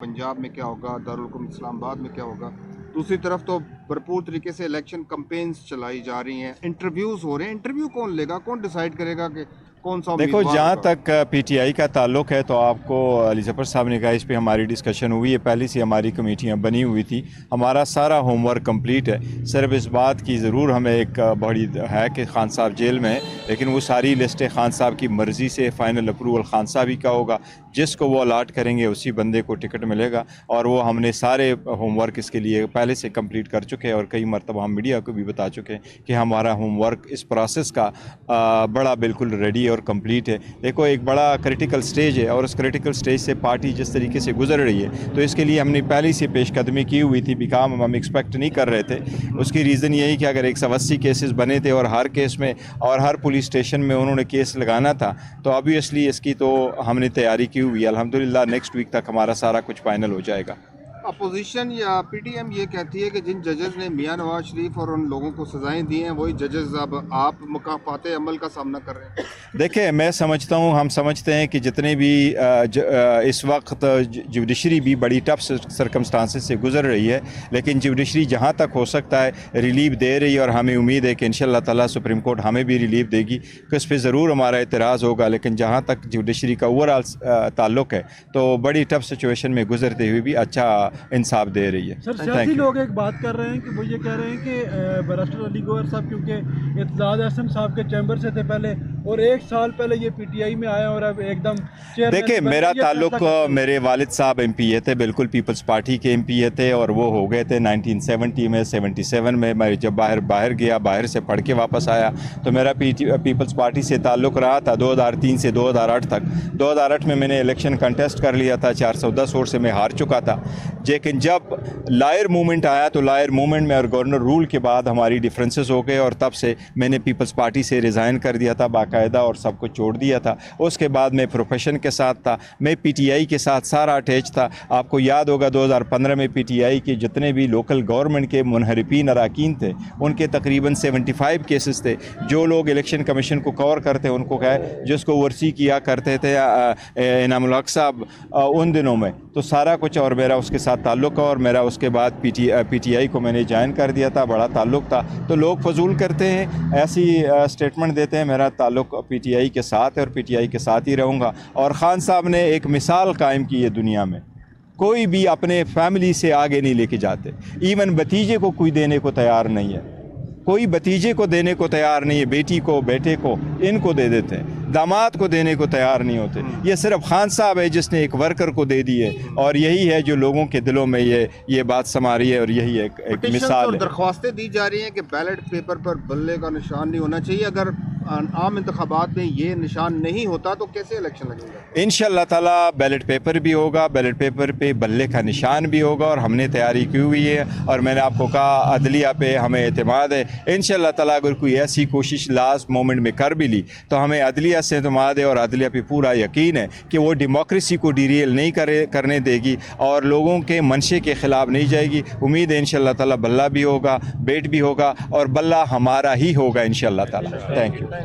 पंजाब में क्या होगा, दारुल इस्लामाबाद में क्या होगा। दूसरी तरफ तो भरपूर तरीके से इलेक्शन कैंपेन्स चलाई जा रही हैं, इंटरव्यूज़ हो रहे हैं। इंटरव्यू कौन लेगा, कौन डिसाइड करेगा कि कौन सा देखो, उम्मीदवार जहाँ होगा? तक पीटीआई का ताल्लुक़ है तो आपको अली ज़फ़र साहब ने कहा, इस पे हमारी डिस्कशन हुई है, पहले से हमारी कमेटियाँ बनी हुई थी, हमारा सारा होमवर्क कंप्लीट है। सिर्फ इस बात की ज़रूर हमें एक बड़ी है कि खान साहब जेल में है, लेकिन वो सारी लिस्टें खान साहब की मर्ज़ी से फ़ाइनल अप्रूवल खान साहब ही का होगा। जिसको वो अलाट करेंगे उसी बंदे को टिकट मिलेगा, और वो हमने सारे होमवर्क इसके लिए पहले से कंप्लीट कर चुके हैं, और कई मरतबा हम मीडिया को भी बता चुके हैं कि हमारा होमवर्क इस प्रोसेस का बड़ा बिल्कुल रेडी और कंप्लीट है। देखो, एक बड़ा क्रिटिकल स्टेज है, और उस क्रिटिकल स्टेज से पार्टी जिस तरीके से गुजर रही है, तो इसके लिए हमने पहले से पेशकदमी की हुई थी। बिकाम हम एक्सपेक्ट नहीं कर रहे थे। उसकी रीज़न यही कि अगर 180 केसेस बने थे और हर केस में और हर पुलिस स्टेशन में उन्होंने केस लगाना था, तो ऑब्वियसली इसकी तो हमने तैयारी की हुई है। अल्हम्दुलिल्लाह नेक्स्ट वीक तक हमारा सारा कुछ फाइनल हो जाएगा। अपोजिशन या पीटीएम ये कहती है कि जिन जजेस ने मियां नवाज शरीफ और उन लोगों को सजाएं दी हैं, वही जजेस अब आप मुकाफाते अमल का सामना कर रहे हैं। देखिए, मैं समझता हूँ, हम समझते हैं कि जितने भी इस वक्त जुडिशरी भी बड़ी टफ सरकमस्टांसेस से गुजर रही है, लेकिन जुडिशरी जहाँ तक हो सकता है रिलीफ दे रही है, और हमें उम्मीद है कि इंशाअल्लाह ताला सुप्रीम कोर्ट हमें भी रिलीफ देगी। कि उस पर ज़रूर हमारा एतराज़ होगा, लेकिन जहाँ तक जुडिशरी का ओवरऑल ताल्लुक़ है, तो बड़ी टफ सिचुएशन में गुजरते हुए भी अच्छा इंसाफ दे रही है। सर, सियासी लोग एक बात कर रहे हैं कि वो ये कह रहे हैं कि बैरिस्टर अली गौहर साहब क्योंकि इत्तेजाद अहसन साहब के चैम्बर से थे पहले, और एक साल पहले ये पीटीआई में आए और अब एकदम देखिए, मेरा ताल्लुक मेरे वालिद साहब एमपीए थे, बिल्कुल पीपल्स पार्टी के एमपीए थे, और वो हो गए थे 1970 में, 77 में। मैं जब बाहर गया, बाहर से पढ़ के वापस आया, तो मेरा पीपल्स पार्टी से ताल्लुक़ रहा था 2003 से 2008 तक। 2008 में मैंने इलेक्शन कंटेस्ट कर लिया था, 410 वोट से मैं हार चुका था। लेकिन जब लायर मूवमेंट आया, तो लायर मूवमेंट में और गवर्नर रूल के बाद हमारी डिफरेंसेस हो गए, और तब से मैंने पीपल्स पार्टी से रिज़ाइन कर दिया था बाकायदा, और सब कुछ छोड़ दिया था। उसके बाद मैं प्रोफेशन के साथ था, मैं पीटीआई के साथ सारा अटैच था। आपको याद होगा 2015 में पीटीआई के जितने भी लोकल गवर्नमेंट के मुनहरिफीन अरकान थे, उनके तकरीबन 75 केसेस थे। जो लोग इलेक्शन कमीशन को कवर करते उनको कहे, जिसको ओवरसी किया करते थे इनामुल हक साहब उन दिनों में, तो सारा कुछ और मेरा उसके साथ ताल्लुक़, और मेरा उसके बाद पीटीआई को मैंने ज्वाइन कर दिया था, बड़ा ताल्लुक़ था। तो लोग फजूल करते हैं, ऐसी स्टेटमेंट देते हैं। मेरा ताल्लुक़ पीटीआई के साथ है और पीटीआई के साथ ही रहूँगा। और ख़ान साहब ने एक मिसाल कायम की है दुनिया में, कोई भी अपने फैमिली से आगे नहीं लेके जाते। इवन भतीजे को कोई देने को तैयार नहीं है, कोई भतीजे को देने को तैयार नहीं है, बेटी को, बेटे को, इनको दे देते हैं, दामाद को देने को तैयार नहीं होते। ये सिर्फ खान साहब है जिसने एक वर्कर को दे दी है, और यही है जो लोगों के दिलों में ये बात समा रही है, और यही एक मिसाल है। दरख्वास्तें दी जा रही हैं कि बैलेट पेपर पर बल्ले का निशान नहीं होना चाहिए। अगर आम इंतखाबात में ये निशान नहीं होता तो कैसे इलेक्शन लगेगा? इंशाअल्लाह ताला बैलेट पेपर भी होगा, बैलेट पेपर पे बल्ले का निशान भी होगा, और हमने तैयारी की हुई है। और मैंने आपको कहा, अदलिया पे हमें एतमाद है। इंशाअल्लाह ताला अगर कोई ऐसी कोशिश लास्ट मोमेंट में कर भी ली, तो हमें अदलिया से एतमाद है, और अदलिया पे पूरा यकीन है कि वो डेमोक्रेसी को डिरेल नहीं करने देगी, और लोगों के मंशे के ख़िलाफ़ नहीं जाएगी। उम्मीद है इंशाअल्लाह ताला बल्ला भी होगा, बेट भी होगा, और बल्ला हमारा ही होगा इंशाअल्लाह ताला। Thank you.